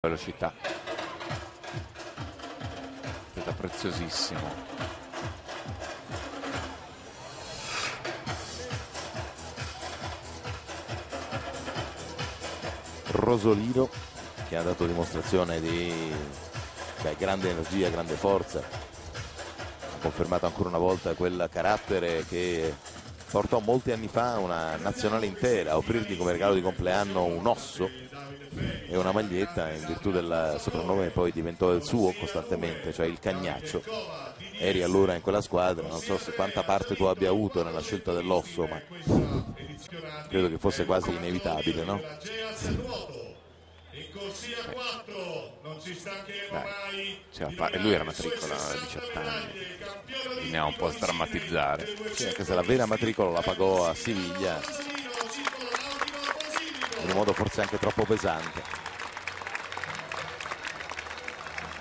velocità, è preziosissimo. Rosolino, che ha dato dimostrazione di grande energia, grande forza, ha confermato ancora una volta quel carattere che portò molti anni fa una nazionale intera a offrirgli come regalo di compleanno un osso e una maglietta, in virtù del soprannome che poi diventò il suo costantemente, cioè il Cagnaccio. Eri allora in quella squadra, non so quanta parte tu abbia avuto nella scelta dell'osso, ma credo che fosse quasi inevitabile, no? E lui era matricola a 18 anni, bisogna un po' sdrammatizzare. Sì, anche se la vera matricola la pagò a Siviglia in un modo forse anche troppo pesante.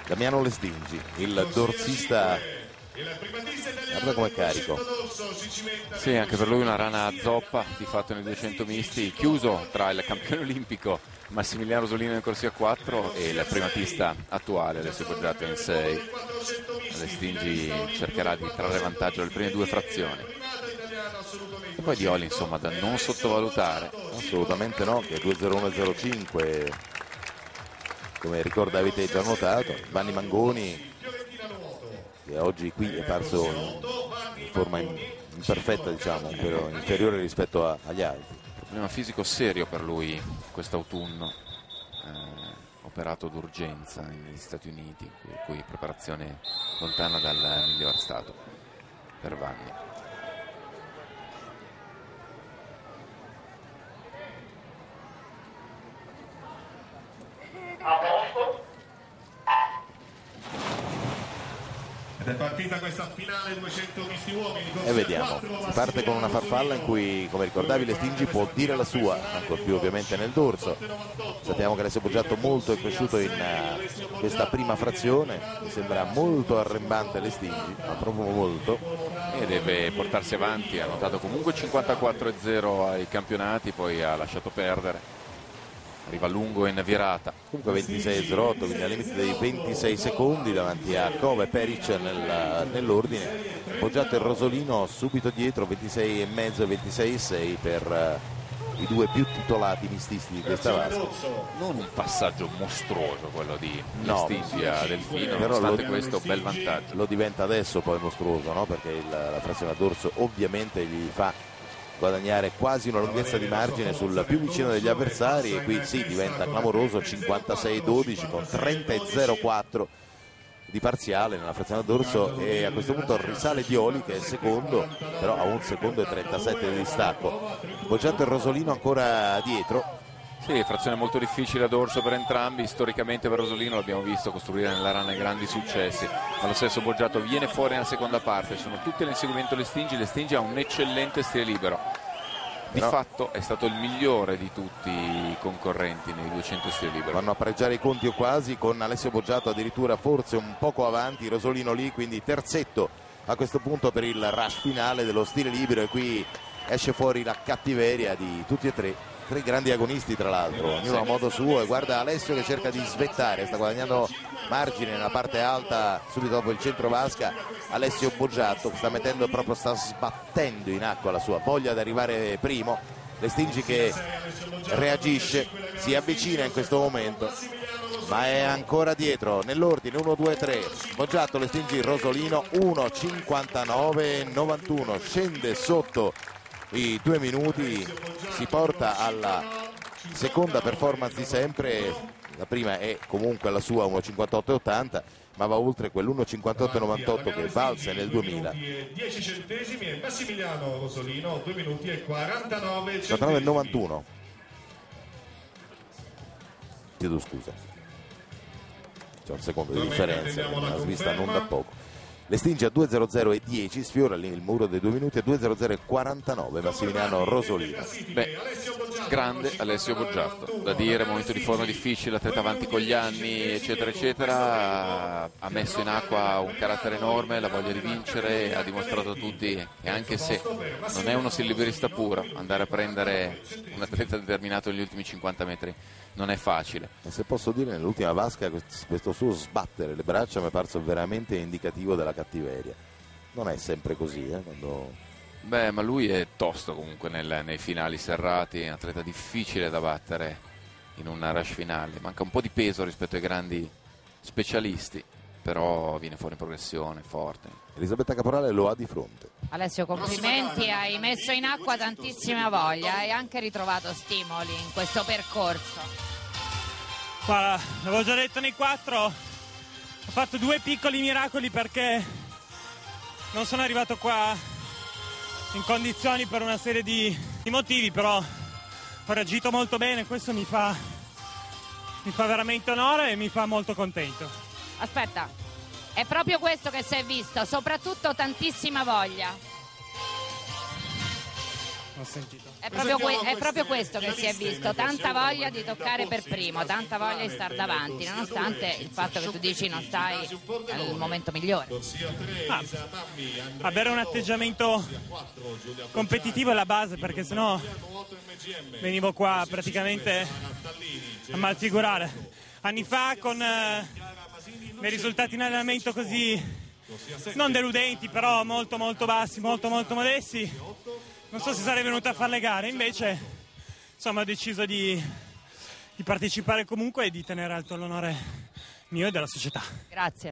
Damiano Lestingi, il dorsista, guarda come carico. Sì, anche per lui una rana a zoppa, di fatto nei 200 misti, chiuso tra il campione olimpico Massimiliano Rosolino in corsia 4 e il primatista attuale Alessio Boggiato in 6. Lestingi cercherà di trarre vantaggio dalle prime due frazioni. E poi Dioli, insomma, da non sottovalutare. Assolutamente no, che 2-0-1-0-5, come ricorda avete già notato. Vanni Mangoni, che oggi qui è parso in forma imperfetta, diciamo, però inferiore rispetto agli altri. Problema fisico serio per lui quest'autunno, operato d'urgenza negli Stati Uniti, cui preparazione lontana dal miglior stato per Vanni. Ed è partita questa finale 200 misti uomini. E vediamo, si parte con una farfalla in cui, come ricordavi, Lestingi può dire la sua, ancor più ovviamente nel dorso. Sappiamo che Alessio Boggiato molto è cresciuto in questa prima frazione, mi sembra molto arrembante Lestingi, ma proprio molto. E deve portarsi avanti, ha notato comunque 54-0 ai campionati, poi ha lasciato perdere. Arriva lungo in virata. Comunque 26-08, quindi al limite dei 26 secondi davanti a Cova e Peric nell'ordine. Boggiato e Rosolino subito dietro, 26,5 e 26,6 per i due più titolati mististi di questa vasca. Non un passaggio mostruoso quello di Lestingi a Delfino, però nonostante questo bel vantaggio. Lo diventa adesso poi mostruoso, no? Perché la frazione a dorso ovviamente gli fa guadagnare quasi una lunghezza di margine sul più vicino degli avversari, e qui sì, diventa clamoroso, 56-12 con 30,04 di parziale nella frazione a dorso, e a questo punto risale Dioli che è il secondo, però a 1 secondo e 37 di distacco. Boggiato e Rosolino ancora dietro. Sì, frazione molto difficile a dorso per entrambi, storicamente per Rosolino l'abbiamo visto costruire nella rana grandi successi, ma lo stesso Boggiato viene fuori nella seconda parte, sono tutti all'inseguimento Lestingi ha un eccellente stile libero, di fatto è stato il migliore di tutti i concorrenti nei 200 stile libero. Vanno a pareggiare i conti o quasi, con Alessio Boggiato addirittura forse un poco avanti, Rosolino lì, quindi terzetto a questo punto per il rush finale dello stile libero, e qui esce fuori la cattiveria di tutti e tre grandi agonisti, tra l'altro, ognuno a modo suo, e guarda Alessio che cerca di svettare, sta guadagnando margine nella parte alta subito dopo il centro vasca. Alessio Boggiato sta sbattendo in acqua la sua voglia di arrivare primo. Lestingi che reagisce, si avvicina in questo momento, ma è ancora dietro nell'ordine 1, 2, 3. Boggiato, Lestingi, Rosolino 1:59,91, scende sotto i 2 minuti, si porta alla seconda performance di sempre. La prima è comunque la sua 1:58,80, ma va oltre quell'1:58,98 che valse nel 2000. 10 centesimi e Massimiliano Rosolino 2 minuti e 49 59,91. Chiedo scusa, c'è un secondo di differenza, una svista non da poco. Lestingi a 2:00,10, sfiora il muro dei 2 minuti, a 2:00,49 Massimiliano Rosolino. Beh, grande Alessio Boggiato, da dire, momento di forma difficile, atleta avanti con gli anni, eccetera eccetera, ha messo in acqua un carattere enorme, la voglia di vincere, ha dimostrato a tutti che anche se non è uno stiliberista puro, andare a prendere un atleta determinato negli ultimi 50 metri non è facile. E se posso dire, nell'ultima vasca questo suo sbattere le braccia mi è parso veramente indicativo della cattiveria. Non è sempre così, quando... Beh, ma lui è tosto comunque nei finali serrati, è un atleta difficile da battere in una rush finale, manca un po' di peso rispetto ai grandi specialisti, però viene fuori in progressione, forte. Elisabetta Caporale lo ha di fronte. Alessio, complimenti, hai messo in acqua tantissima voglia, hai anche ritrovato stimoli in questo percorso. Guarda, l'avevo già detto nei 4, ho fatto 2 piccoli miracoli perché non sono arrivato qua in condizioni per una serie di motivi, però ho reagito molto bene, questo mi fa veramente onore e mi fa molto contento. Aspetta, è proprio questo che si è visto, soprattutto tantissima voglia. Ho sentito. È proprio questo che si è visto, tanta voglia di toccare per primo, tanta voglia di stare davanti, nonostante il fatto che tu dici non stai al momento migliore. Avere un atteggiamento competitivo è la base, perché sennò venivo qua praticamente a malfigurare. Anni fa con dei risultati in allenamento così non deludenti, però molto molto bassi, molto molto modesti, non so se sarei venuto a fare le gare, invece insomma ho deciso di partecipare comunque e di tenere alto l'onore mio e della società. Grazie.